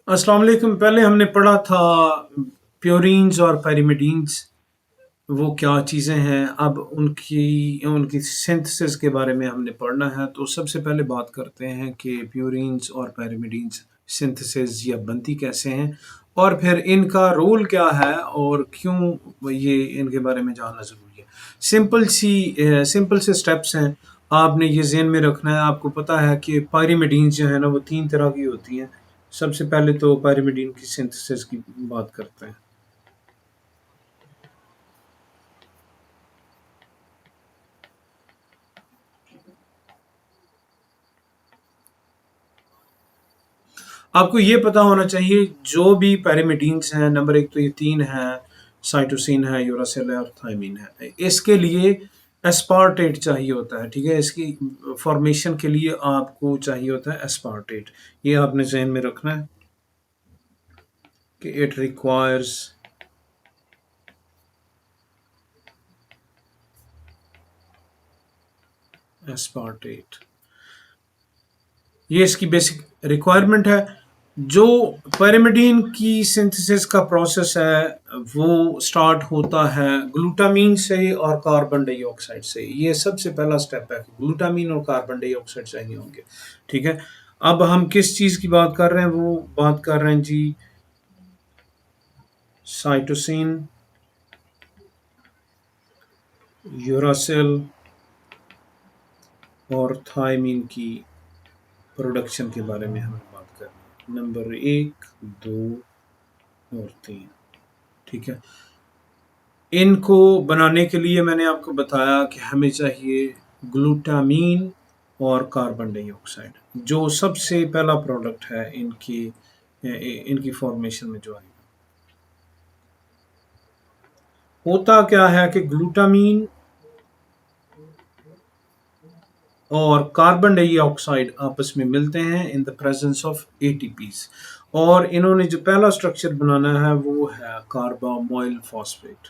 अस्सलाम वालेकुम। पहले हमने पढ़ा था प्योरीन्स और पैरिमिडीन्स, वो क्या चीज़ें हैं। अब उनकी उनकी सिंथेसिस के बारे में हमने पढ़ना है। तो सबसे पहले बात करते हैं कि प्योरीन्स और पैरिमिडीन्स सिंथेसिस या बनती कैसे हैं, और फिर इनका रोल क्या है और क्यों ये इनके बारे में जानना ज़रूरी है। सिंपल से स्टेप्स हैं, आपने ये ज़हन में रखना है। आपको पता है कि पैरिमिडीन्स जो है ना वो तीन तरह की होती हैं। सबसे पहले तो पैरिमिडीन की सिंथेसिस की बात करते हैं। आपको ये पता होना चाहिए जो भी पैरामीडीन्स हैं, नंबर एक तो ये तीन है, साइटोसिन है, यूरासिल है और थायमीन है। इसके लिए एस्पार्टेट चाहिए होता है, ठीक है। इसकी फॉर्मेशन के लिए आपको चाहिए होता है एस्पार्टेट। ये आपने जहन में रखना है कि इट रिक्वायर्स एस्पार्टेट। ये इसकी बेसिक रिक्वायरमेंट है। जो पैरिमिडीन की सिंथेसिस का प्रोसेस है वो स्टार्ट होता है ग्लूटामीन से और कार्बन डाइऑक्साइड से। ये सबसे पहला स्टेप है कि ग्लूटामीन और कार्बन डाइऑक्साइड चाहिए होंगे, ठीक है। अब हम किस चीज़ की बात कर रहे हैं, वो बात कर रहे हैं जी साइटोसिन, यूरासिल और थायमीन की प्रोडक्शन के बारे में हमें बात करनी है। नंबर एक, दो और तीन, ठीक है। इनको बनाने के लिए मैंने आपको बताया कि हमें चाहिए ग्लूटामीन और कार्बन डाइऑक्साइड, जो सबसे पहला प्रोडक्ट है इनकी इनकी फॉर्मेशन में जो आएगा। होता क्या है कि ग्लूटामीन और कार्बन डाइऑक्साइड आपस में मिलते हैं in the presence of ATPs, और इन्होंने जो पहला स्ट्रक्चर बनाना है वो है कार्बामोइल फॉस्फेट।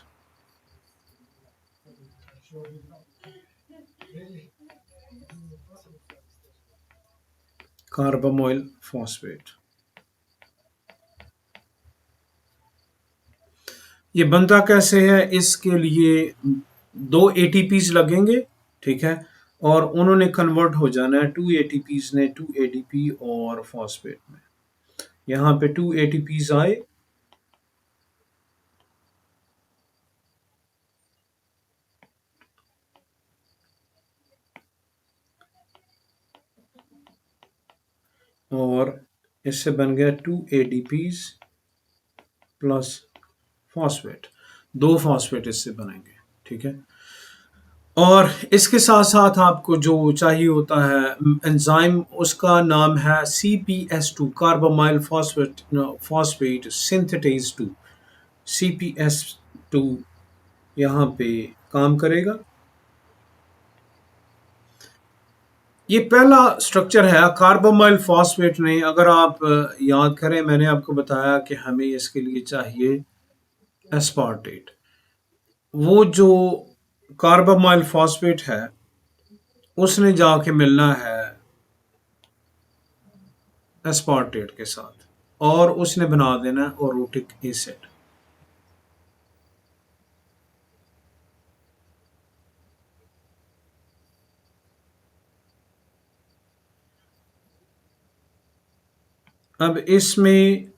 कार्बामोइल फॉस्फेट ये बनता कैसे है, इसके लिए दो एटीपीज लगेंगे, ठीक है। और उन्होंने कन्वर्ट हो जाना है, टू एटीपीज ने टू एडीपी और फॉस्फेट में। यहाँ पे टू एटीपीज आए और इससे बन गया टू एडीपीज प्लस फॉस्फेट। दो फॉस्फेट इससे बनेंगे, ठीक है। और इसके साथ साथ आपको जो चाहिए होता है एंजाइम, उसका नाम है CPS2, कार्बामाइल phosphate phosphate synthetase 2। CPS2 यहाँ पे काम करेगा। ये पहला स्ट्रक्चर है कार्बामाइल फॉस्फेट ने। अगर आप याद करें, मैंने आपको बताया कि हमें इसके लिए चाहिए एस्पार्टेट। वो जो कार्बामाइल फॉस्फेट है उसने जाके मिलना है एस्पार्टेट के साथ, और उसने बना देना ओरोटिक एसिड। अब इसमें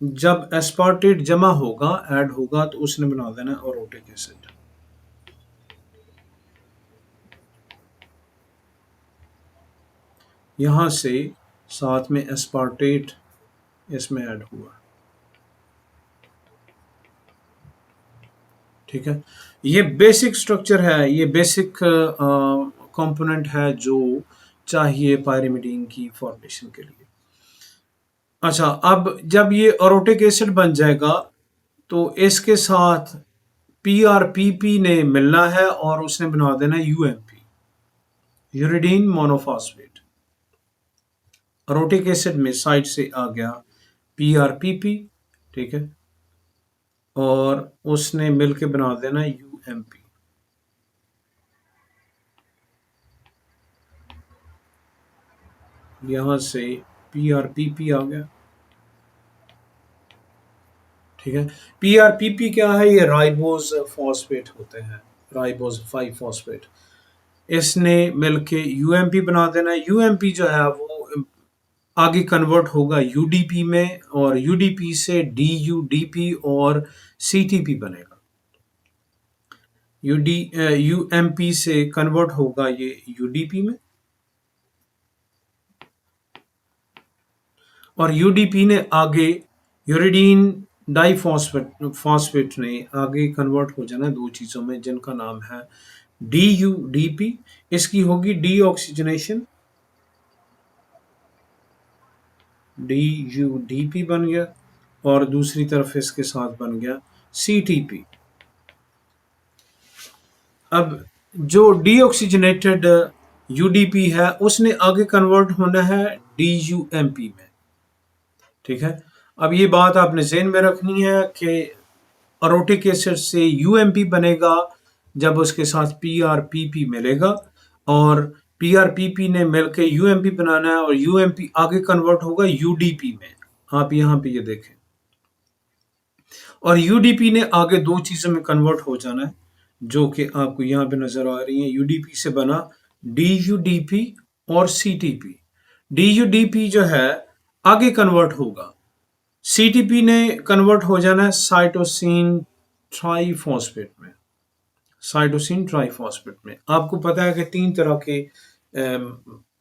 जब एस्पार्टेट जमा होगा, ऐड होगा, तो उसने बना देना ओरोटिक एसिड। यहां से साथ में एस्पार्टेट इसमें ऐड हुआ, ठीक है। ये बेसिक स्ट्रक्चर है, ये बेसिक कंपोनेंट है जो चाहिए पायरिमिडीन की फॉर्मेशन के लिए। अच्छा, अब जब ये ओरोटिक एसिड बन जाएगा तो इसके साथ PRPP ने मिलना है और उसने बना देना UMP, यूरिडीन मोनोफॉस्फेट। ओरोटिक एसिड में साइड से आ गया PRPP, ठीक है, और उसने मिलके बना देना UMP। यहां से PRPP आ गया। ठीक है, PRPP क्या है? ये राइबोज फॉस्फेट होते हैं, राइबोज 5 फॉस्फेट। इसने मिलके UMP बना देना है। UMP जो है वो आगे कन्वर्ट होगा UDP में, और UDP से DUDP और CTP बनेगा। UMP से कन्वर्ट होगा ये UDP में, और UDP ने आगे यूरिडीन डाइफॉस्फेट ने आगे कन्वर्ट हो जाना दो चीज़ों में, जिनका नाम है DUDP। इसकी होगी डीऑक्सीजनेशन, DUDP बन गया, और दूसरी तरफ इसके साथ बन गया CTP। अब जो डीऑक्सीजनेटेड UDP है उसने आगे कन्वर्ट होना है DUMP में। ठीक है, अब ये बात आपने ज़हन में रखनी है कि अरोटिक एसिड से UMP बनेगा जब उसके साथ PRPP मिलेगा, और PRPP ने मिलकर UMP बनाना है, और UMP आगे कन्वर्ट होगा UDP में। आप यहाँ पे ये देखें, और UDP ने आगे दो चीज़ों में कन्वर्ट हो जाना है, जो कि आपको यहाँ पे नज़र आ रही है। UDP से बना DUDP और CTP। DUDP जो है आगे कन्वर्ट होगा, CTP ने कन्वर्ट हो जाना है साइटोसिन ट्राइफॉस्फेट में। साइटोसिन ट्राइफॉस्फेट में आपको पता है कि 3 तरह के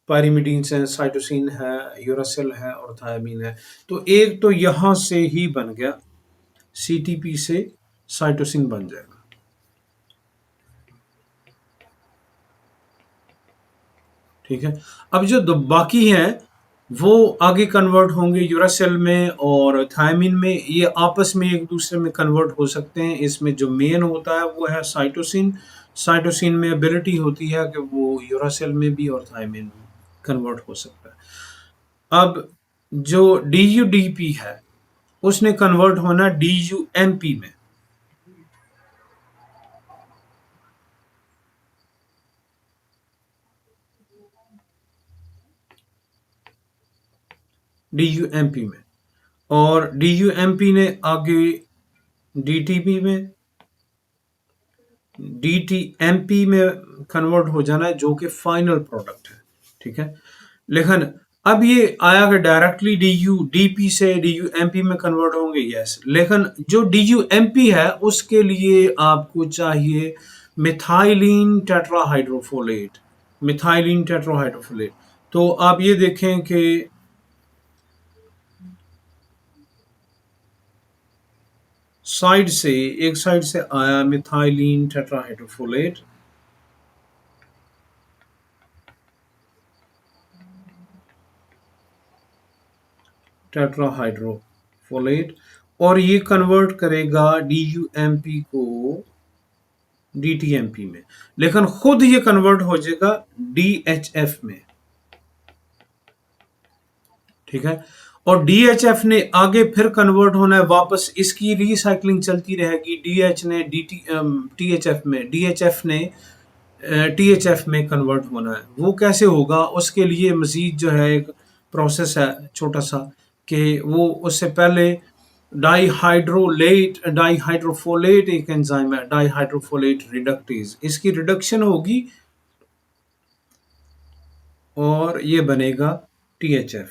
पायरिमिडीन्स हैं, साइटोसिन है, यूरासिल है और थायमीन है। तो एक तो यहाँ से ही बन गया, CTP से साइटोसिन बन जाएगा। ठीक है, अब जो बाकी हैं वो आगे कन्वर्ट होंगे यूरासिल में और थायमीन में। ये आपस में एक दूसरे में कन्वर्ट हो सकते हैं। इसमें जो मेन होता है वो है साइटोसिन। साइटोसिन में एबिलिटी होती है कि वो यूरासिल में भी और थायमीन में कन्वर्ट हो सकता है। अब जो DUDP है उसने कन्वर्ट होना DUMP में। DUMP में, और DUMP ने आगे DTP में, DTMP में कन्वर्ट हो जाना है, जो कि फाइनल प्रोडक्ट है। ठीक है, लेकिन अब ये आया कि डायरेक्टली DUDP से DUMP में कन्वर्ट होंगे, यस। लेकिन जो DUMP है उसके लिए आपको चाहिए मिथाइलिन टेट्राहाइड्रोफोलेट। मिथाइलिन टेट्राहाइड्रोफोलेट, तो आप ये देखें कि एक साइड से आया मिथाइलिन टेट्राहाइड्रोफोलेट, टेट्राहाइड्रोफोलेट, और ये कन्वर्ट करेगा DUMP को DTMP में, लेकिन खुद ये कन्वर्ट हो जाएगा DHF में। ठीक है, और DHF ने आगे फिर कन्वर्ट होना है वापस, इसकी रिसाइकलिंग चलती रहेगी। DH ने THF में, DHF ने THF में कन्वर्ट होना है। वो कैसे होगा, उसके लिए मजीद जो है एक प्रोसेस है छोटा सा, कि वो उससे पहले डाईहाइड्रोफोलेट एक एंजाइम है, डाईहाइड्रोफोलेट रिडक्टेज, इसकी रिडक्शन होगी और ये बनेगा THF।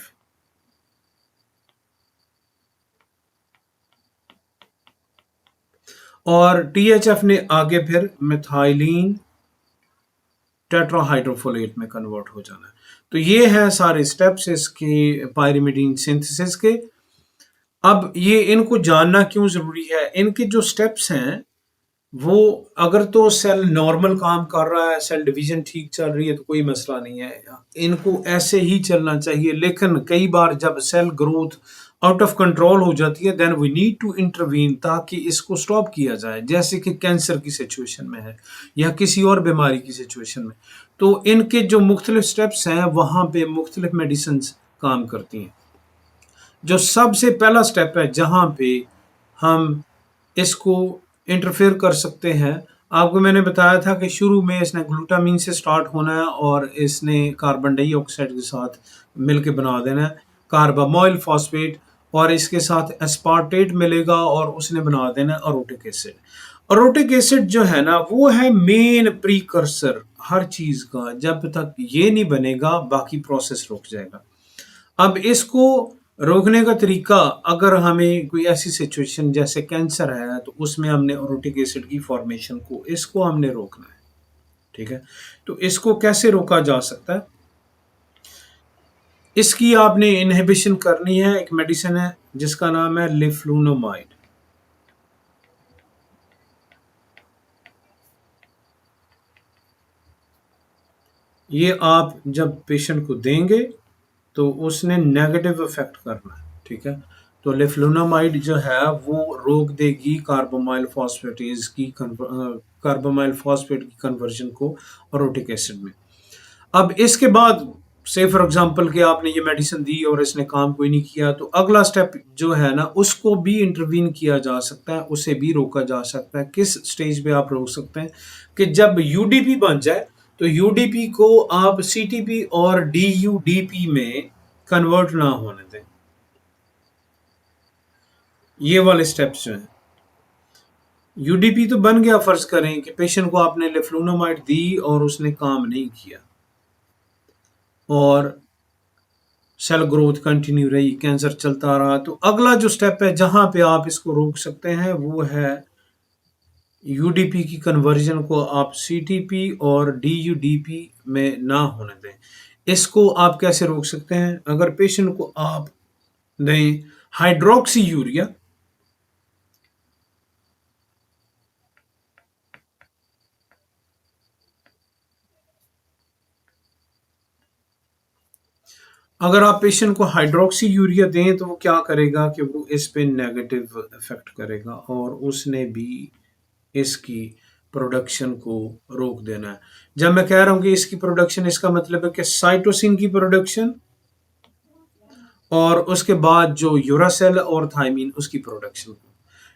और THF ने आगे फिर मिथाइलिन टेट्राहाइड्रोफोलेट में कन्वर्ट हो जाना है। तो ये हैं सारे स्टेप्स इसके पायरिमिडीन सिंथेसिस के। अब ये इनको जानना क्यों ज़रूरी है? इनके जो स्टेप्स हैं वो, अगर तो सेल नॉर्मल काम कर रहा है, सेल डिवीजन ठीक चल रही है तो कोई मसला नहीं है, इनको ऐसे ही चलना चाहिए। लेकिन कई बार जब cell growth out of control हो जाती है, then we need to intervene, ताकि इसको स्टॉप किया जाए, जैसे कि कैंसर की सिचुएशन में है या किसी और बीमारी की सिचुएशन में। तो इनके जो मुख्तलिफ स्टेप्स हैं वहाँ पे मुख्तलिफ मेडिसिन काम करती हैं। जो सबसे पहला स्टेप है जहाँ पे हम इसको इंटरफेयर कर सकते हैं, आपको मैंने बताया था कि शुरू में इसने ग्लूटामीन से स्टार्ट होना है और इसने कार्बन डाइऑक्साइड के साथ मिलके बना देना है। कार्बामोइल फॉस्फेट और इसके साथ एस्पार्टेट मिलेगा और उसने बना देना अरोटिक एसिड। अरोटिक एसिड जो है ना वो है मेन प्रीकर्सर हर चीज का। जब तक ये नहीं बनेगा बाकी प्रोसेस रुक जाएगा। अब इसको रोकने का तरीका, अगर हमें कोई ऐसी सिचुएशन जैसे कैंसर है तो उसमें हमने अरोटिक एसिड की फॉर्मेशन को इसको हमने रोकना है। ठीक है, तो इसको कैसे रोका जा सकता है? इसकी आपने इनहिबिशन करनी है। एक मेडिसिन है जिसका नाम है लेफ्लुनोमाइड। ये आप जब पेशेंट को देंगे तो उसने नेगेटिव इफेक्ट करना है। ठीक है, तो लेफ्लुनामाइड जो है वो रोक देगी कार्बामाइल फॉस्फेटेज की कार्बामाइल फॉस्फेट की कन्वर्जन को अरोटिक एसिड में। अब इसके बाद से फॉर एग्जांपल कि आपने ये मेडिसिन दी और इसने काम कोई नहीं किया, तो अगला स्टेप जो है ना उसको भी इंटरवीन किया जा सकता है, उसे भी रोका जा सकता है। किस स्टेज पे आप रोक सकते हैं? कि जब यूडीपी बन जाए तो यूडीपी को आप सीटीपी और डीयूडीपी में कन्वर्ट ना होने दें। ये वाले स्टेप्स जो हैं, यूडीपी तो बन गया, फर्ज करें कि पेशेंट को आपने लेफ्लुनोमाइड दी और उसने काम नहीं किया और सेल ग्रोथ कंटिन्यू रही, कैंसर चलता रहा, तो अगला जो स्टेप है जहां पे आप इसको रोक सकते हैं वो है यूडीपी की कन्वर्जन को आप सीटीपी और डीयूडीपी में ना होने दें। इसको आप कैसे रोक सकते हैं? अगर पेशेंट को आप दें हाइड्रोक्सी यूरिया, अगर आप पेशेंट को हाइड्रोक्सी यूरिया दें तो वो क्या करेगा कि वो इस पे नेगेटिव इफेक्ट करेगा और उसने भी इसकी प्रोडक्शन को रोक देना है। जब मैं कह रहा हूं कि इसकी प्रोडक्शन, इसका मतलब है कि साइटोसिन की प्रोडक्शन और उसके बाद जो यूरासेल और थायमीन उसकी प्रोडक्शन।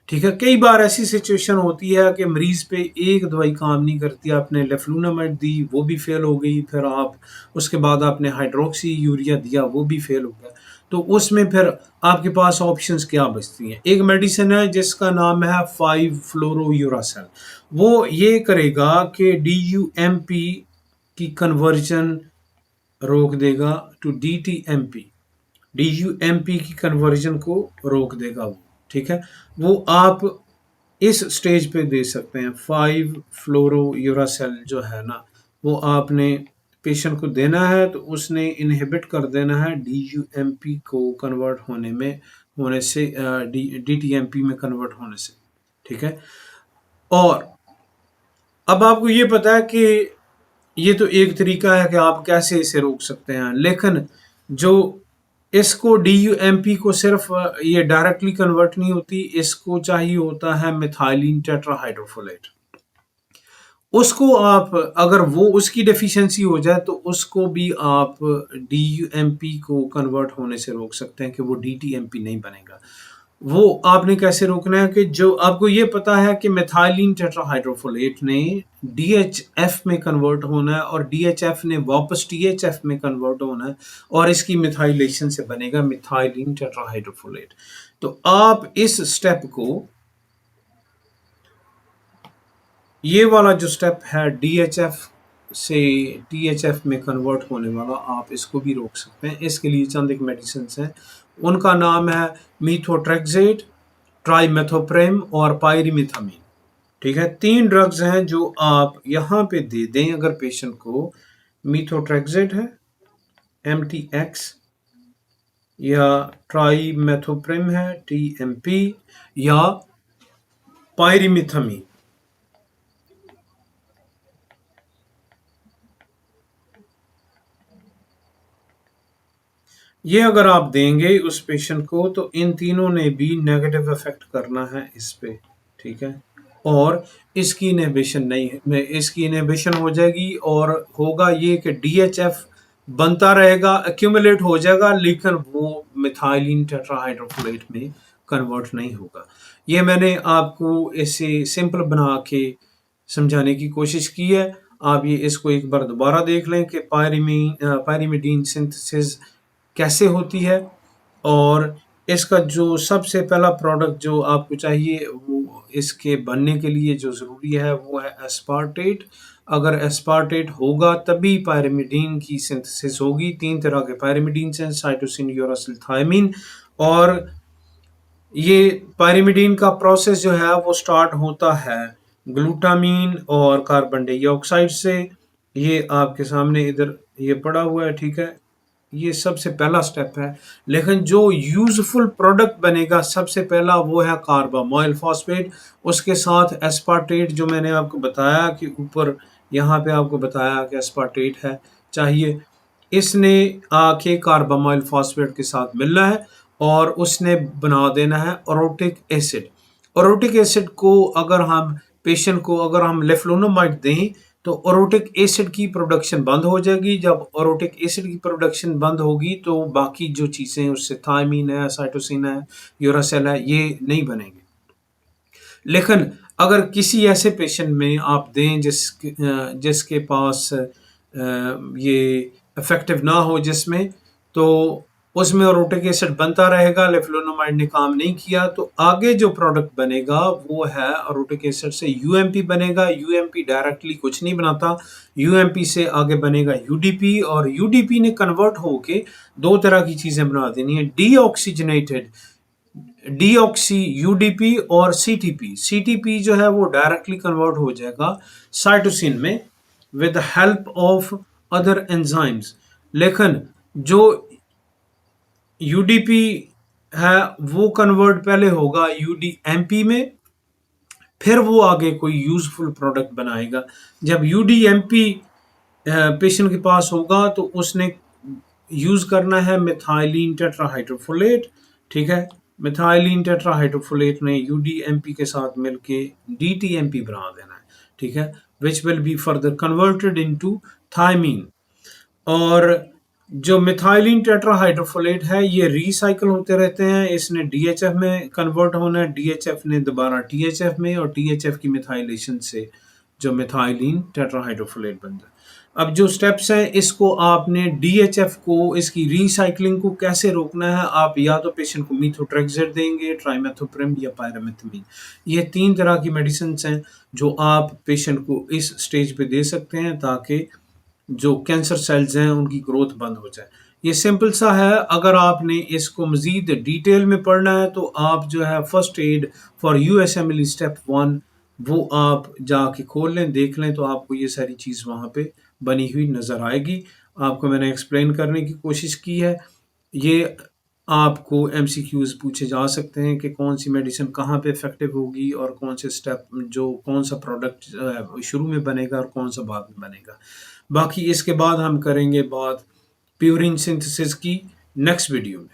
ठीक है, कई बार ऐसी सिचुएशन होती है कि मरीज पे एक दवाई काम नहीं करती, आपने लेफ्लुनामाइड दी वो भी फेल हो गई, फिर आप उसके बाद आपने हाइड्रोक्सी यूरिया दिया वो भी फेल हो गया, तो उसमें फिर आपके पास ऑप्शंस क्या बचती हैं? एक मेडिसिन है जिसका नाम है 5-फ्लोरोयूरासेल। वो ये करेगा कि DUMP की कन्वर्जन रोक देगा टू DTMP, DUMP की कन्वर्जन को रोक देगा वो। ठीक है, वो आप इस स्टेज पे दे सकते हैं। 5-फ्लोरोयूरासेल जो है ना वो आपने पेशेंट को देना है तो उसने इनहिबिट कर देना है DUMP को कन्वर्ट होने से DTMP में कन्वर्ट होने से। ठीक है, और अब आपको ये पता है कि ये तो एक तरीका है कि आप कैसे इसे रोक सकते हैं, लेकिन जो इसको DUMP को सिर्फ ये डायरेक्टली कन्वर्ट नहीं होती, इसको चाहिए होता है मिथाइलिन टेट्राहाइड्रोफोलेट। उसको आप, अगर वो उसकी डेफिशिएंसी हो जाए तो उसको भी आप DUMP को कन्वर्ट होने से रोक सकते हैं कि वो DTMP नहीं बनेगा। वो आपने कैसे रोकना है कि जो आपको ये पता है कि मिथाइलिन टेट्राहाइड्रोफोलेट ने DHF में कन्वर्ट होना है और DHF ने वापस THF में कन्वर्ट होना है और इसकी मिथाइलेशन से बनेगा मिथाइलिन टेट्राहाइड्रोफोलेट। तो आप इस स्टेप को, ये वाला जो स्टेप है DHF से THF में कन्वर्ट होने वाला, आप इसको भी रोक सकते हैं। इसके लिए चंद एक मेडिसिन हैं, उनका नाम है मीथोट्रेक्सेट, ट्राइमेथोप्रेम और पायरिमिथामिन। ठीक है, 3 ड्रग्स हैं जो आप यहाँ पे दे दें अगर पेशेंट को। मीथोट्रेक्सेट है MTX, या ट्राइमेथोप्रेम है TMP, या पायरिमिथामिन। ये अगर आप देंगे उस पेशेंट को तो इन तीनों ने भी नेगेटिव इफेक्ट करना है इस पे। ठीक है, और इसकी इनहिबिशन नहीं है, इसकी इनहिबिशन हो जाएगी और होगा ये कि DHF बनता रहेगा, एक्यूमुलेट हो जाएगा, लेकिन वो मिथाइलिन टेट्राहाइड्रोफोलेट में कन्वर्ट नहीं होगा। ये मैंने आपको ऐसे सिंपल बना के समझाने की कोशिश की है। आप ये इसको एक बार दोबारा देख लें कि पायरिमिडीन सिंथेसिस कैसे होती है और इसका जो सबसे पहला प्रोडक्ट जो आपको चाहिए वो इसके बनने के लिए जो ज़रूरी है वो है एस्पार्टेट। अगर एस्पार्टेट होगा तभी पायरिमिडीन की सिंथेसिस होगी। 3 तरह के पायरिमिडीन्स हैं, साइटोसिन, यूरासिल, थायमीन। और ये पायरिमिडीन का प्रोसेस जो है वो स्टार्ट होता है ग्लूटामीन और कार्बन डाइऑक्साइड से। ये आपके सामने इधर ये पड़ा हुआ है, ठीक है। ये सबसे पहला स्टेप है। लेकिन जो यूजफुल प्रोडक्ट बनेगा सबसे पहला वो है कार्बामोइल फॉस्फेट। उसके साथ एस्पार्टेट जो मैंने आपको बताया कि ऊपर यहाँ पे आपको बताया कि एस्पार्टेट है चाहिए। इसने आके कार्बामोइल फॉस्फेट के साथ मिलना है और उसने बना देना है ओरोटिक एसिड। ओरोटिक एसिड को अगर हम पेशेंट को अगर हम लेफ्लोनोमाइड दें तो ओरोटिक एसिड की प्रोडक्शन बंद हो जाएगी। जब ओरोटिक एसिड की प्रोडक्शन बंद होगी तो बाकी जो चीज़ें उससे थायमीन है, साइटोसिन है, यूरासिल है, ये नहीं बनेंगे। लेकिन अगर किसी ऐसे पेशेंट में आप दें जिसके पास ये इफेक्टिव ना हो जिसमें, तो उसमें ओरोटिक एसिड बनता रहेगा, लेफ्लोनामाइड ने काम नहीं किया, तो आगे जो प्रोडक्ट बनेगा वो है ओरोटिक एसिड से यूएमपी बनेगा। यूएमपी डायरेक्टली कुछ नहीं बनाता, यूएमपी से आगे बनेगा यूडीपी, और यूडीपी ने कन्वर्ट होके दो तरह की चीज़ें बना देनी है, डीऑक्सीजनेटेड डीऑक्सी यूडीपी और सीटीपी। सीटीपी जो है वो डायरेक्टली कन्वर्ट हो जाएगा साइटोसिन में with help of other enzymes. लेकिन जो यूडीपी है वो कन्वर्ट पहले होगा यूडीएमपी में, फिर वो आगे कोई यूजफुल प्रोडक्ट बनाएगा। जब यूडीएमपी पेशेंट के पास होगा तो उसने यूज करना है मिथाइलिन टेट्राहाइड्रोफोलेट, ठीक है। मिथाइलिन टेट्राहाइड्रोफोलेट ने यूडीएमपी के साथ मिलके डीटीएमपी बना देना है, ठीक है, which will be further converted into thiamine. और जो मिथाइलिन टेट्राहाइड्रोफोलेट है ये रिसाइकल होते रहते हैं, इसने डीएचएफ में कन्वर्ट होना है, डीएचएफ ने दोबारा टीएचएफ में, और टीएचएफ की मिथाइलेशन से जो मिथाइलिन टेट्राहाइड्रोफोलेट बनता है। अब जो स्टेप्स हैं इसको आपने डीएचएफ को इसकी रिसाइकलिंग को कैसे रोकना है, आप या तो पेशेंट को मीथोट्रेक्सेट देंगे, ट्राइमेथोप्रिम या पायरामेथामीन। ये 3 तरह की मेडिसिन हैं जो आप पेशेंट को इस स्टेज पे दे सकते हैं ताकि जो कैंसर सेल्स हैं उनकी ग्रोथ बंद हो जाए। ये सिंपल सा है। अगर आपने इसको मज़ीद डिटेल में पढ़ना है तो आप जो है फर्स्ट एड फॉर यूएसएमएल स्टेप 1 वो आप जाके खोल लें, देख लें, तो आपको ये सारी चीज़ वहाँ पे बनी हुई नज़र आएगी। आपको मैंने एक्सप्लेन करने की कोशिश की है। ये आपको एमसीक्यूज़ पूछे जा सकते हैं कि कौन सी मेडिसिन कहाँ पे इफ़ेक्टिव होगी और कौन से स्टेप जो कौन सा प्रोडक्ट शुरू में बनेगा और कौन सा बाद में बनेगा। बाकी इसके बाद हम करेंगे बात प्यूरिन सिंथेसिस की नेक्स्ट वीडियो में।